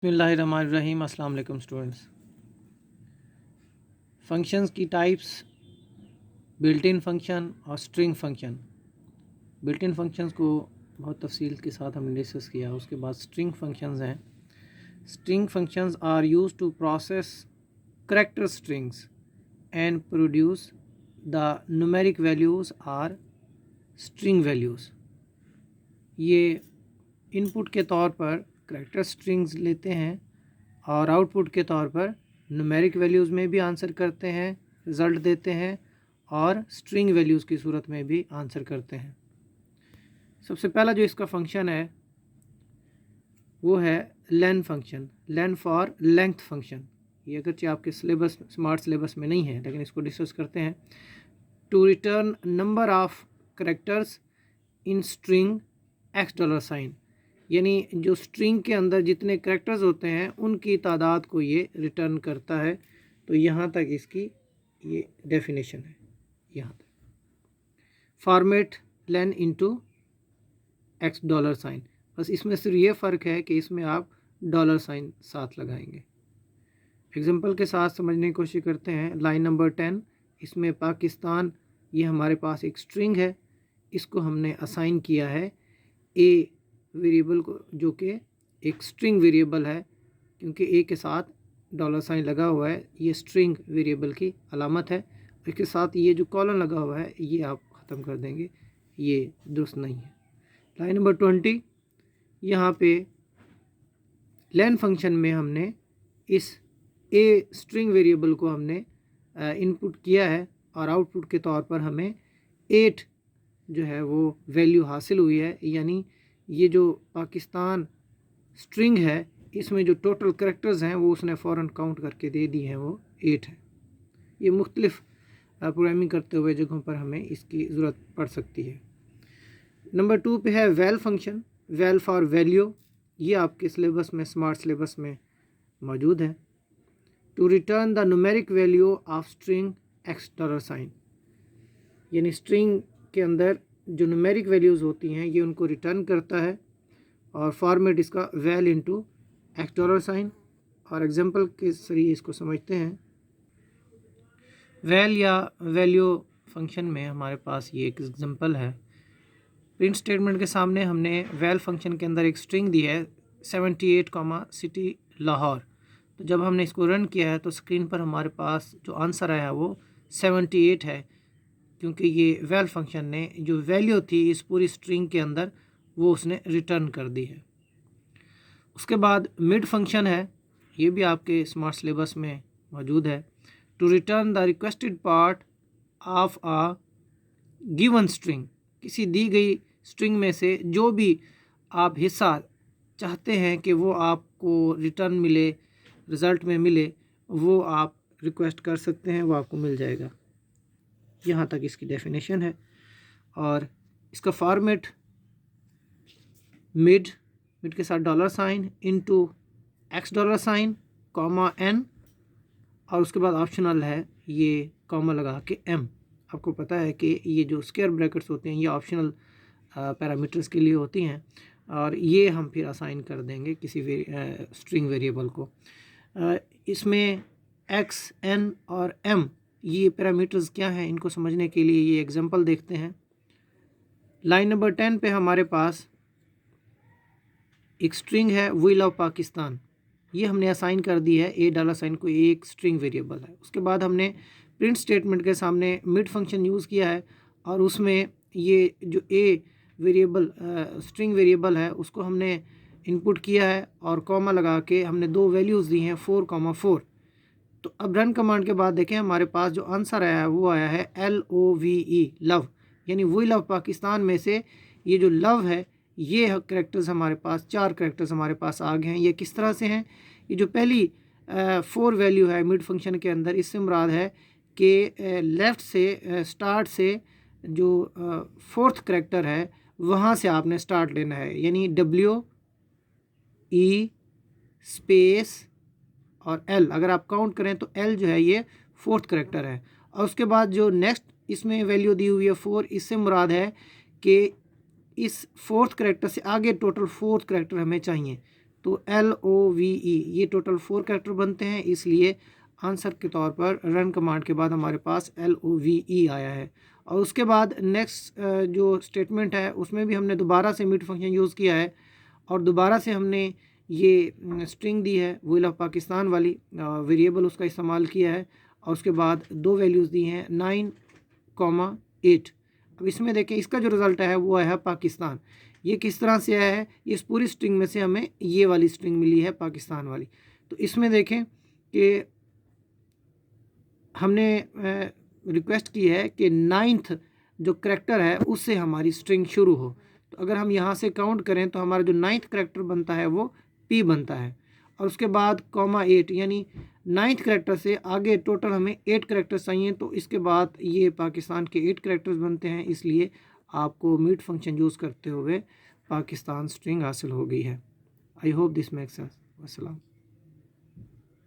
बिस्मिल्लाहिर्रहमानिर्रहीम। अस्सलाम वालेकुम स्टूडेंट्स। फंक्शंस की टाइप्स, बिल्ट इन फंक्शन और string function. Built in functions को बहुत तफसील के साथ हमने डिस्कस किया। उसके बाद स्ट्रिंग फंक्शंस हैं। String functions are used to process character strings and produce the numeric values or string values. ये इनपुट के तौर पर करैक्टर स्ट्रिंग्स लेते हैं और आउटपुट के तौर पर न्यूमेरिक वैल्यूज़ में भी आंसर करते हैं, रिज़ल्ट देते हैं, और स्ट्रिंग वैल्यूज़ की सूरत में भी आंसर करते हैं। सबसे पहला जो इसका फंक्शन है वो है len function. Lane for length function. ये अगरचे आपके सिलेबस स्मार्ट सिलेबस में नहीं है, लेकिन इसको डिस्कस करते हैं। To return number of characters in string $, यानी जो स्ट्रिंग के अंदर जितने करेक्टर्स होते हैं उनकी तादाद को ये रिटर्न करता है। तो यहाँ तक इसकी ये डेफिनेशन है। यहाँ तक फॉर्मेट लेन इनटू $, बस इसमें सिर्फ ये फ़र्क है कि इसमें आप $साइन साथ लगाएंगे। एग्जांपल के साथ समझने की कोशिश करते हैं। लाइन नंबर 10, इसमें पाकिस्तान, ये हमारे पास एक स्ट्रिंग है, इसको हमने असाइन किया है ए वेरिएबल को, जो कि एक स्ट्रिंग वेरिएबल है, क्योंकि ए के साथ $साइन लगा हुआ है। ये स्ट्रिंग वेरिएबल की अलामत है। इसके साथ ये जो कॉलन लगा हुआ है ये आप ख़त्म कर देंगे, ये दुरुस्त नहीं है। लाइन नंबर 20, यहाँ पे लेन फंक्शन में हमने इस ए स्ट्रिंग वेरिएबल को हमने इनपुट किया है और आउटपुट के तौर पर हमें 8 जो है वो वैल्यू हासिल हुई है। यानी ये जो पाकिस्तान स्ट्रिंग है इसमें जो टोटल करैक्टर्स हैं वो उसने फ़ौरन काउंट करके दे दी हैं, वो 8 है। ये मुख्तलिफ़ प्रोग्रामिंग करते हुए जगहों पर हमें इसकी ज़रूरत पड़ सकती है। नंबर 2 पे है val function. Val for value, ये आपके सिलेबस में स्मार्ट सिलेबस में मौजूद है। To return the numeric value of string $, यानी स्ट्रिंग के अंदर जो न्यूमेरिक वैल्यूज़ होती हैं ये उनको रिटर्न करता है, और फॉर्मेट इसका वैल इंटू $। और एग्जांपल के जरिए इसको समझते हैं। वैल या वैल्यू फंक्शन में हमारे पास ये एक एग्जांपल है। प्रिंट स्टेटमेंट के सामने हमने वैल फंक्शन के अंदर एक स्ट्रिंग दी है 78, सिटी लाहौर। तो जब हमने इसको रन किया है तो स्क्रीन पर हमारे पास जो आंसर आया है वो 78 है, क्योंकि ये वैल फंक्शन ने जो वैल्यू थी इस पूरी स्ट्रिंग के अंदर वो उसने रिटर्न कर दी है। उसके बाद मिड फंक्शन है, ये भी आपके स्मार्ट सिलेबस में मौजूद है। To return the requested part of a given string, किसी दी गई स्ट्रिंग में से जो भी आप हिस्सा चाहते हैं कि वो आपको रिटर्न मिले, रिज़ल्ट में मिले, वो आप रिक्वेस्ट कर सकते हैं, वो आपको मिल जाएगा। यहाँ तक इसकी डेफिनेशन है। और इसका फॉर्मेट मिड के साथ $, इनटू $, कॉमा n, और उसके बाद ऑप्शनल है ये कॉमा लगा के m। आपको पता है कि ये जो स्क्वायर ब्रैकेट्स होते हैं ये ऑप्शनल पैरामीटर्स के लिए होती हैं, और ये हम फिर असाइन कर देंगे किसी स्ट्रिंग वेरिएबल को। इसमें x, n और m ये पैरामीटर्स क्या हैं, इनको समझने के लिए ये एग्जांपल देखते हैं। लाइन नंबर 10 पे हमारे पास एक स्ट्रिंग है वी लव पाकिस्तान, ये हमने असाइन कर दी है $, को एक स्ट्रिंग वेरिएबल है। उसके बाद हमने प्रिंट स्टेटमेंट के सामने मिड फंक्शन यूज़ किया है, और उसमें ये जो ए वेरिएबल स्ट्रिंग वेरिएबल है उसको हमने इनपुट किया है और कॉमा लगा के हमने दो वैल्यूज़ दी हैं 4,4। तो अब रन कमांड के बाद देखें हमारे पास जो आंसर आया है वो आया है LOVE, लव। यानी वी लव पाकिस्तान में से ये जो लव है ये करेक्टर्स हमारे पास, 4 करेक्टर्स हमारे पास आ गए हैं। ये किस तरह से हैं? ये जो पहली 4 वैल्यू है मिड फंक्शन के अंदर, इससे मुराद है कि लेफ़्ट से स्टार्ट से जो 4th करेक्टर है वहाँ से आपने स्टार्ट लेना है। यानी WE स्पेस और L, अगर आप काउंट करें तो L जो है ये 4th करेक्टर है। और उसके बाद जो नेक्स्ट इसमें वैल्यू दी हुई है 4, इससे मुराद है कि इस 4th करेक्टर से आगे टोटल 4th करेक्टर हमें चाहिए। तो LOVE ये टोटल 4 कैरेक्टर बनते हैं, इसलिए आंसर के तौर पर रन कमांड के बाद हमारे पास LOVE आया है। और उसके बाद नेक्स्ट जो स्टेटमेंट है उसमें भी हमने दोबारा से मीट फंक्शन यूज़ किया है और दोबारा से हमने ये स्ट्रिंग दी है विल ऑफ पाकिस्तान वाली, वेरिएबल उसका इस्तेमाल किया है और उसके बाद 2 वैल्यूज़ दी हैं 9,8। अब इसमें देखें इसका जो रिज़ल्ट है वो है पाकिस्तान। ये किस तरह से आया है, इस पूरी स्ट्रिंग में से हमें ये वाली स्ट्रिंग मिली है पाकिस्तान वाली। तो इसमें देखें कि हमने रिक्वेस्ट की है कि 9th जो करैक्टर है उससे हमारी स्ट्रिंग शुरू हो। तो अगर हम यहाँ से काउंट करें तो हमारा जो 9th करैक्टर बनता है वो P बनता है और उसके बाद (8) यानी 9th करैक्टर से आगे टोटल हमें 8 करैक्टर्स चाहिए। तो इसके बाद ये पाकिस्तान के 8 करैक्टर्स बनते हैं, इसलिए आपको मीट फंक्शन यूज़ करते हुए पाकिस्तान स्ट्रिंग हासिल हो गई है। I hope this makes sense. अस्सलाम।